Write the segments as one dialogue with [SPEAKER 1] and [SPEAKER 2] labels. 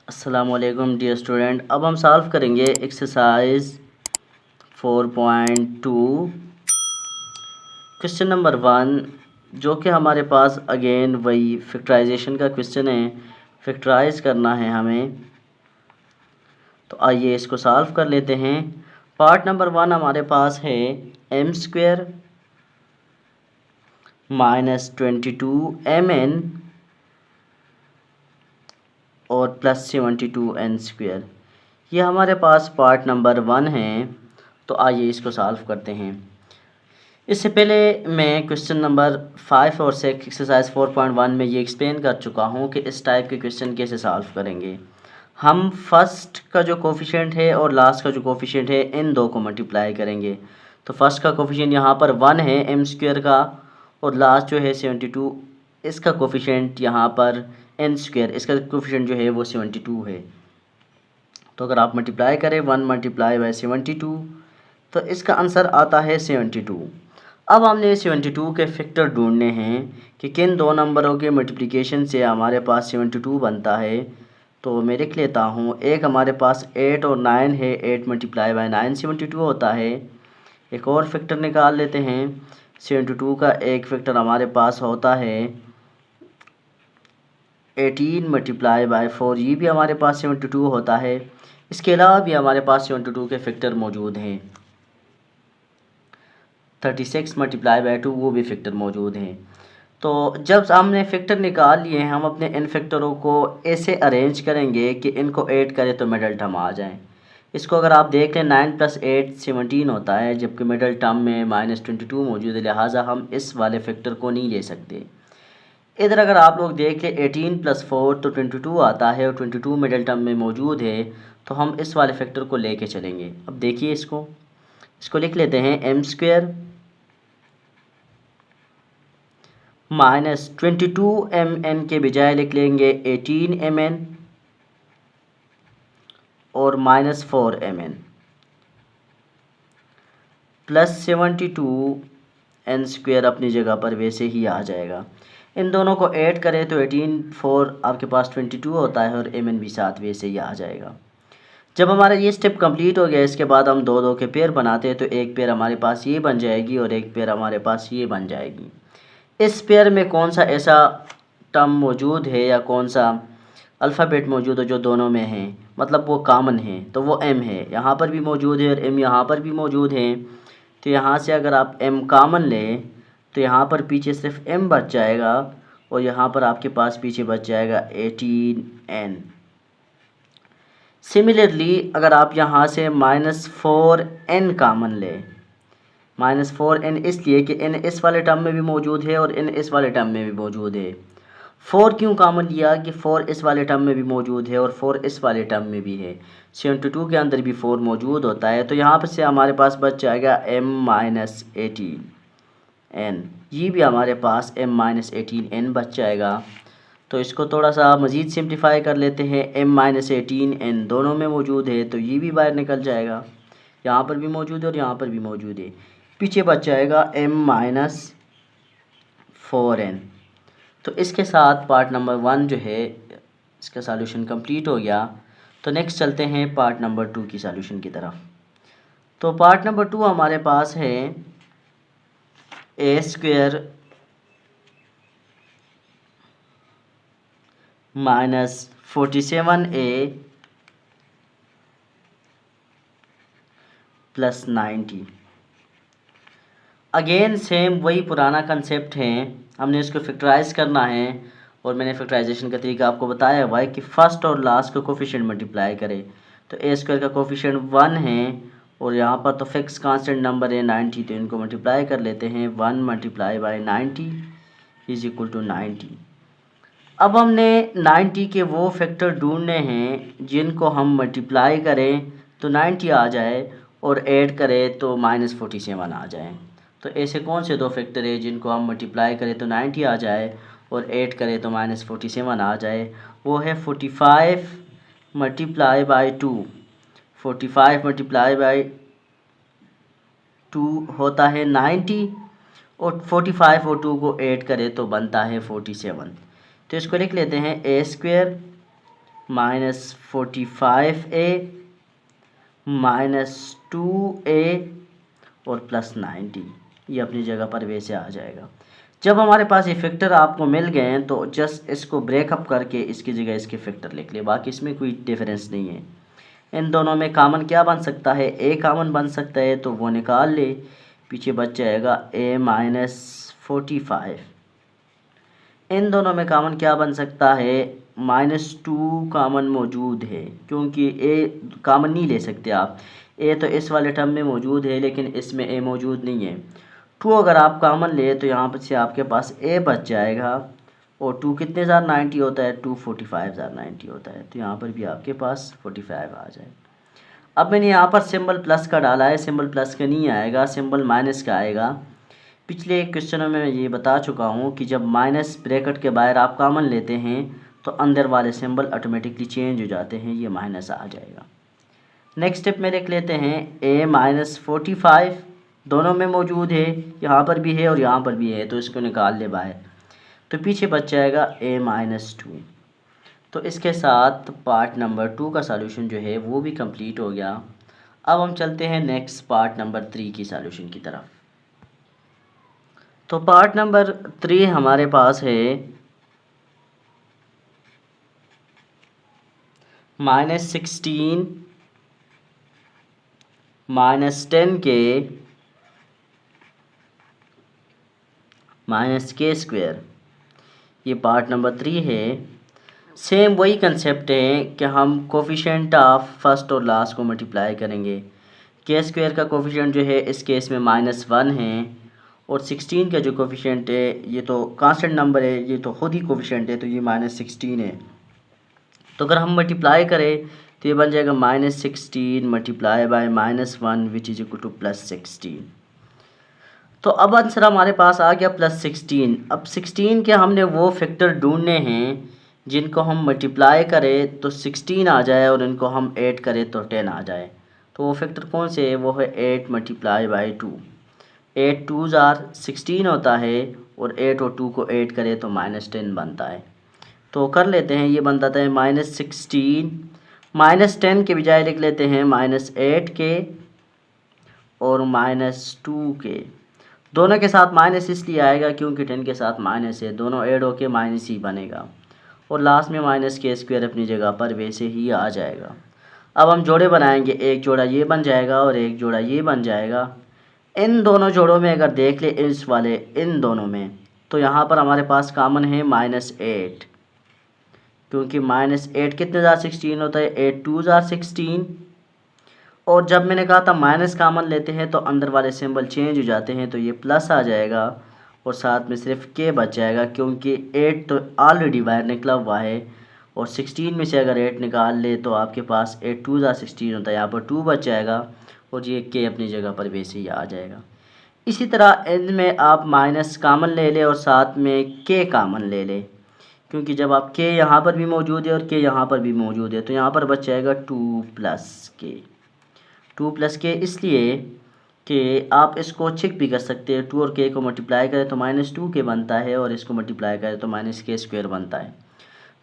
[SPEAKER 1] अस्सलामुअलैकुम dear student. अब हम सॉल्व करेंगे एक्सरसाइज 4.2 क्वेश्चन नंबर 1, जो कि हमारे पास अगेन वही फैक्टराइजेशन का क्वेश्चन है। फैक्टराइज करना है हमें, तो आइए इसको सॉल्व कर लेते हैं। पार्ट नंबर 1 हमारे पास है m² माइनस 22mn और प्लस 72n²। ये हमारे पास पार्ट नंबर 1 है, तो आइए इसको सॉल्व करते हैं। इससे पहले मैं क्वेश्चन नंबर 5 और 6 एक्सरसाइज 4.1 में ये एक्सप्लेन कर चुका हूँ कि इस टाइप के क्वेश्चन कैसे सॉल्व करेंगे। हम फर्स्ट का जो कोफिशिएंट है और लास्ट का जो कोफिशिएंट है, इन दो को मल्टीप्लाई करेंगे। तो फर्स्ट का कोफिशिएंट यहाँ पर 1 है m² का, और लास्ट जो है 72, इसका कोफिशिएंट यहाँ पर n², इसका कोफिशिएंट जो है वो 72 है। तो अगर आप मल्टीप्लाई करें 1 मल्टीप्लाई बाई 72, तो इसका आंसर आता है 72। अब हमने 72 के फैक्टर ढूंढने हैं कि किन दो नंबरों के मल्टीप्लिकेशन से हमारे पास 72 बनता है। तो मैं लिख लेता हूँ, एक हमारे पास 8 और 9 है, 8 मल्टीप्लाई बाई 9 72 होता है। एक और फैक्टर निकाल लेते हैं। 72 का एक फैक्टर हमारे पास होता है 18 मल्टीप्लाई बाई 4, ये भी हमारे पास 72 होता है। इसके अलावा भी हमारे पास 72 के फैक्टर मौजूद हैं। 36 मल्टीप्लाई बाई 2, वो भी फैक्टर मौजूद हैं। तो जब हमने फैक्टर निकाल लिए हैं, हम अपने इन फैक्टरों को ऐसे अरेंज करेंगे कि इनको ऐड करें तो मिडल टर्म आ जाए। इसको अगर आप देख लें 9 + 8 17 होता है, जबकि मिडल टर्म में -22 मौजूद है, लिहाजा हम इस वाले फैक्टर को नहीं ले सकते। इधर अगर आप लोग देख लें 18 + 4 तो 22 आता है, और 22 मिडल टर्म में मौजूद है, तो हम इस वाले फैक्टर को लेके चलेंगे। अब देखिए इसको लिख लेते हैं m² माइनस 22mn के बजाय लिख लेंगे 18mn और -4mn प्लस 72n² अपनी जगह पर वैसे ही आ जाएगा। इन दोनों को ऐड करें तो 18 4 आपके पास 22 होता है, और mn भी साथ वैसे ही आ जाएगा। जब हमारा ये स्टेप कंप्लीट हो गया, इसके बाद हम दो के पेयर बनाते हैं, तो एक पेयर हमारे पास ये बन जाएगी और एक पेयर हमारे पास ये बन जाएगी। इस पेयर में कौन सा ऐसा टर्म मौजूद है या कौन सा अल्फ़ाबेट मौजूद है जो दोनों में है, मतलब वो कॉमन है, तो वो m है। यहाँ पर भी मौजूद है और m यहाँ पर भी मौजूद है। तो यहाँ से अगर आप m कॉमन लें तो यहाँ पर पीछे सिर्फ m बच जाएगा, और यहाँ पर आपके पास पीछे बच जाएगा 18n। सिमिलरली अगर आप यहाँ से -4n कॉमन लें, -4n इसलिए कि n इस वाले टर्म में भी मौजूद है और n इस वाले टर्म में भी मौजूद है। 4 क्यों कॉमन लिया कि 4 इस वाले टर्म में भी मौजूद है और 4 इस वाले टर्म में भी है। 72 के अंदर भी 4 मौजूद होता है, तो यहाँ पर से हमारे पास बच जाएगा m-18n। ये भी हमारे पास m-18n बच जाएगा। तो इसको थोड़ा सा मज़ीद सिंप्लीफाई कर लेते हैं। m-18n दोनों में मौजूद है, तो ये भी बाहर निकल जाएगा। यहाँ पर भी मौजूद है और यहाँ पर भी मौजूद है। पीछे बच जाएगा m-4n। तो इसके साथ पार्ट नंबर 1 जो है इसका सॉल्यूशन कंप्लीट हो गया। तो नेक्स्ट चलते हैं पार्ट नंबर 2 की सॉल्यूशन की तरफ। तो पार्ट नंबर 2 हमारे पास है a² minus 47a plus 90। Again same वही पुराना कंसेप्ट है, हमने इसको फैक्टराइज करना है, और मैंने फैक्टराइजेशन का तरीका आपको बताया हुआ है कि फ़र्स्ट और लास्ट का कोफिशिएंट मल्टीप्लाई करें। तो a² का कोफिशिएंट 1 है, और यहाँ पर तो फिक्स कांस्टेंट नंबर है 90, तो इनको मल्टीप्लाई कर लेते हैं। 1 multiply by 90 is equal to 90। अब हमने 90 के वो फैक्टर ढूंढने हैं जिनको हम मल्टीप्लाई करें तो 90 आ जाए, और ऐड करें तो -47 आ जाए। तो ऐसे कौन से दो फैक्टर है जिनको हम मल्टीप्लाई करें तो 90 आ जाए और ऐड करें तो -47 आ जाए। वो है 45 मल्टीप्लाई बाई 2। 45 मल्टीप्लाई बाई 2 होता है 90, और 45 और 2 को ऐड करें तो बनता है 47। तो इसको लिख लेते हैं a² -45a -2a और +90, ये अपनी जगह पर वैसे आ जाएगा। जब हमारे पास ये फैक्टर आपको मिल गए हैं तो जस्ट इसको ब्रेकअप करके इसकी जगह इसके फैक्टर लिख ले, बाकी इसमें कोई डिफरेंस नहीं है। इन दोनों में कॉमन क्या बन सकता है, a कॉमन बन सकता है तो वो निकाल ले, पीछे बच जाएगा a -45। इन दोनों में कॉमन क्या बन सकता है, -2 कॉमन मौजूद है, क्योंकि a कॉमन नहीं ले सकते आप। a तो इस वाले टर्म में मौजूद है लेकिन इसमें a मौजूद नहीं है। 2 अगर आप कॉमन ले तो यहाँ पर से आपके पास a बच जाएगा, और 2 कितने ज़ार 90 होता है, 2 45 ज़ार 90 होता है, तो यहाँ पर भी आपके पास 45 आ जाए। अब मैंने यहाँ पर सिंबल प्लस का डाला है, सिंबल प्लस का नहीं आएगा, सिंबल माइनस का आएगा। पिछले क्वेश्चनों में मैं ये बता चुका हूँ कि जब माइनस ब्रैकेट के बाहर आप कॉमन लेते हैं तो अंदर वाले सिंबल ऑटोमेटिकली चेंज हो जाते हैं, ये माइनस आ जाएगा। नेक्स्ट स्टेप में देख लेते हैं, a -45 दोनों में मौजूद है, यहाँ पर भी है और यहाँ पर भी है, तो इसको निकाल ले बाहर, तो पीछे बच जाएगा a -2। तो इसके साथ पार्ट नंबर 2 का सॉल्यूशन जो है वो भी कंप्लीट हो गया। अब हम चलते हैं नेक्स्ट पार्ट नंबर 3 की सॉल्यूशन की तरफ। तो पार्ट नंबर 3 हमारे पास है -16 -10k -k²। ये पार्ट नंबर 3 है। सेम वही कंसेप्ट है कि हम कोफिशिएंट ऑफ फर्स्ट और लास्ट को मल्टीप्लाई करेंगे। k² का कोफिशिएंट जो है इस केस में -1 है, और 16 का जो कोफिशिएंट है ये तो कांस्टेंट नंबर है, ये तो खुद ही कोफिशिएंट है, तो ये -16 है। तो अगर हम मल्टीप्लाई करें तो ये बन जाएगा -16 multiply by -1 which is equal to +16। तो अब आंसर हमारे पास आ गया +16। अब 16 के हमने वो फैक्टर ढूंढने हैं जिनको हम मल्टीप्लाई करें तो 16 आ जाए और इनको हम ऐड करें तो 10 आ जाए। तो वो फैक्टर कौन से है, वो है 8 मल्टीप्लाई बाई 2। 8 2 ज़ार 16 होता है, और 8 और 2 को ऐड करें तो -10 बनता है। तो कर लेते हैं, ये बनता है -16 -10 के बजाय लिख लेते हैं -8 के और -2 के। दोनों के साथ माइनस इसलिए आएगा क्योंकि 10 के साथ माइनस है, दोनों ऐड होके माइनस ही बनेगा, और लास्ट में -k² अपनी जगह पर वैसे ही आ जाएगा। अब हम जोड़े बनाएंगे, एक जोड़ा ये बन जाएगा और एक जोड़ा ये बन जाएगा। इन दोनों जोड़ों में अगर देख ले इस वाले इन दोनों में, तो यहाँ पर हमारे पास कॉमन है -8, क्योंकि -8 कितने ज़ार 16 होता है, 8 2 ज़ार 16। और जब मैंने कहा था माइनस कॉमन लेते हैं तो अंदर वाले सिंबल चेंज हो जाते हैं, तो ये प्लस आ जाएगा और साथ में सिर्फ के बच जाएगा, क्योंकि 8 तो ऑलरेडी बाहर निकला हुआ है, और 16 में से अगर 8 निकाल ले तो आपके पास 8 2 ज़ार 16 होता है, यहाँ पर 2 बच जाएगा और ये के अपनी जगह पर वैसे ही आ जाएगा। इसी तरह इनमें आप माइनस कॉमन ले लें और साथ में के कॉमन ले लें, क्योंकि जब आप के यहाँ पर भी मौजूद है और के यहाँ पर भी मौजूद है, तो यहाँ पर बच जाएगा 2 + के। 2 + के इसलिए कि आप इसको चेक भी कर सकते हैं, 2 और के को मल्टीप्लाई करें तो -2 के बनता है, और इसको मल्टीप्लाई करें तो -k² बनता है।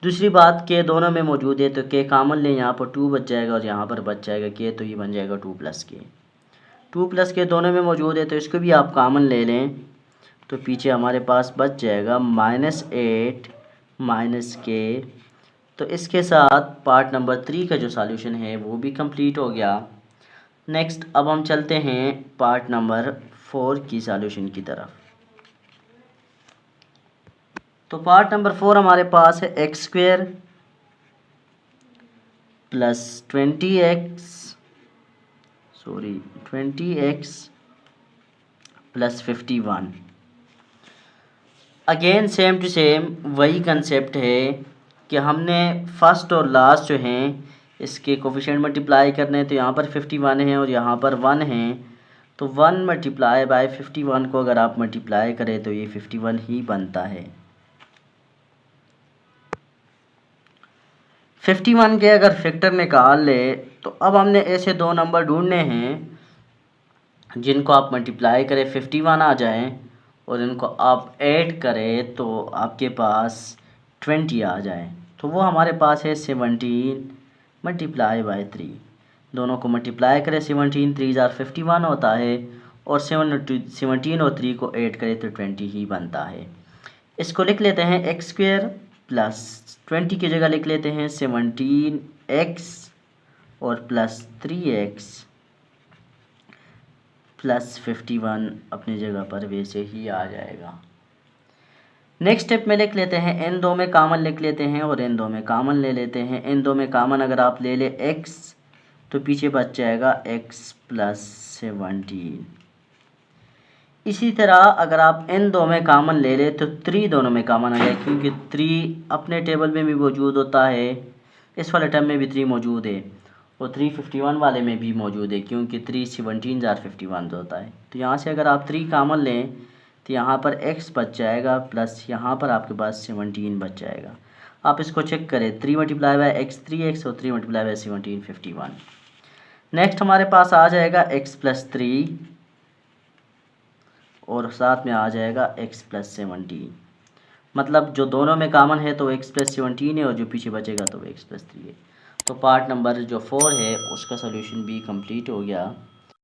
[SPEAKER 1] दूसरी बात, के दोनों में मौजूद है तो के कॉमन लें, यहाँ पर 2 बच जाएगा और यहाँ पर बच जाएगा के, तो ये बन जाएगा 2 + के। 2 + के दोनों में मौजूद है तो इसको भी आप कॉमन ले लें, तो पीछे हमारे पास बच जाएगा -8 -k। तो इसके साथ पार्ट नंबर 3 का जो सॉल्यूशन है वो भी कंप्लीट हो गया। नेक्स्ट अब हम चलते हैं पार्ट नंबर 4 की सॉल्यूशन की तरफ। तो पार्ट नंबर 4 हमारे पास है x² + 20x + 51। Again same to same वही कंसेप्ट है कि हमने फर्स्ट और लास्ट जो हैं इसके कोफिशिएंट मल्टीप्लाई करने हैं, तो यहाँ पर 51 है और यहाँ पर 1 है, तो 1 मल्टीप्लाई बाय 51 को अगर आप मल्टीप्लाई करें तो ये 51 ही बनता है। 51 के अगर फैक्टर निकाल ले तो अब हमने ऐसे दो नंबर ढूंढने हैं जिनको आप मल्टीप्लाई करें 51 आ जाए, और इनको आप ऐड करें तो आपके पास 20 आ जाए। तो वो हमारे पास है 17 मल्टीप्लाई बाय 3। दोनों को मल्टीप्लाई करें 17 3 जार 51 होता है, और 17 और 3 को ऐड करें तो 20 ही बनता है। इसको लिख लेते हैं एक्स स्क्वेयर प्लस 20 की जगह लिख लेते हैं 17x और प्लस 3x प्लस 51 अपनी जगह पर वैसे ही आ जाएगा। नेक्स्ट स्टेप में लिख लेते हैं इन दो में कामन लिख लेते हैं और इन दो में कामन ले लेते हैं। इन दो में कामन अगर आप ले ले x तो पीछे बच जाएगा x प्लस 17। इसी तरह अगर आप इन दो में कामन ले ले तो 3 दोनों में कामन आ जाए, क्योंकि 3 अपने टेबल में भी मौजूद होता है, इस वाले टर्म में भी 3 मौजूद है, और 3 51 वाले में भी मौजूद है, क्योंकि 3 17 जार 51 होता है। तो यहाँ से अगर आप 3 कामन लें तो यहाँ पर x बच जाएगा प्लस यहाँ पर आपके पास 17 बच जाएगा। आप इसको चेक करें, 3 मल्टीप्लाई बाय x 3x और 3 मल्टीप्लाई बाय 17 51। नेक्स्ट हमारे पास आ जाएगा x प्लस 3 और साथ में आ जाएगा x प्लस 17। मतलब जो दोनों में कामन है तो x प्लस 17 है, और जो पीछे बचेगा तो x प्लस 3 है। तो पार्ट नंबर जो 4 है उसका सोल्यूशन भी कंप्लीट हो गया।